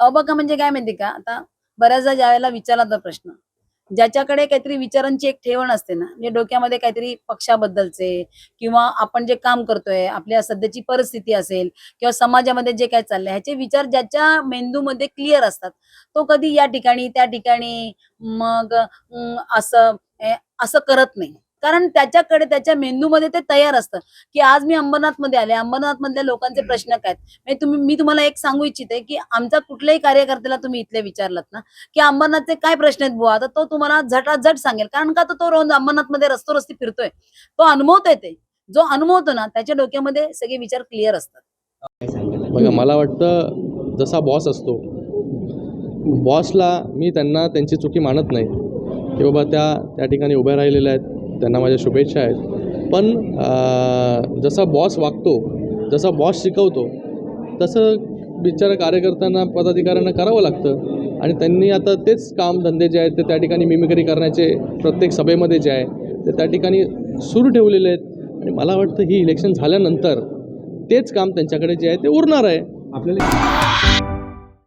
अबका म्हणजे काय माहिती का, आता बऱ्याचदा ज्यावेळेला विचारला जातो प्रश्न, ज्याच्याकडे काहीतरी विचारांची एक ठेवण असते ना, म्हणजे डोक्यामध्ये काहीतरी पक्षाबद्दलचे किंवा आपण जे काम करतोय, आपल्या सध्याची परिस्थिती असेल किंवा समाजामध्ये जे काही चाललंय, ह्याचे विचार ज्याच्या मेंदूमध्ये क्लिअर असतात, तो कधी या ठिकाणी, त्या ठिकाणी मग असं असं करत नाही. कारण त्याच्याकडे त्याच्या मेंदूमध्ये ते तयार असतं, की आज मी अंबरनाथमध्ये आले, अंबरनाथमधल्या लोकांचे प्रश्न काय आहेत? म्हणजे मी तुम्हाला एक सांगू इच्छिते, की आमच्या कुठल्याही कार्यकर्त्याला तुम्ही इथले विचारलात ना, की अंबरनाथचे काय प्रश्न आहेत बुवा, तर तो तुम्हाला झटाझट सांगेल. कारण का तर तो रोज अंबरनाथमध्ये रस्तोरस्ती फिरतोय. तो अनुभवतोय ते. जो अनुभवतो ना, त्याच्या डोक्यामध्ये सगळे विचार क्लिअर असतात. बघा, मला वाटतं जसा बॉस असतो, बॉसला मी त्यांची चुकी मानत नाही की बाबा त्या ठिकाणी उभ्या राहिलेल्या आहेत, त्यांना माझ्या शुभेच्छा आहेत. पण जसा बॉस वागतो, जसा बॉस शिकवतो, तसं बिचारा कार्यकर्त्यांना, पदाधिकाऱ्यांना करावं लागतं. आणि त्यांनी आता तेच कामधंदे जे आहेत ते त्या ठिकाणी मिमिक्री करण्याचे प्रत्येक सभेमध्ये जे आहे ते त्या ठिकाणी सुरू ठेवलेले आहेत. आणि मला वाटतं ही इलेक्शन झाल्यानंतर तेच काम त्यांच्याकडे जे आहे ते उरणार आहे. आपल्याला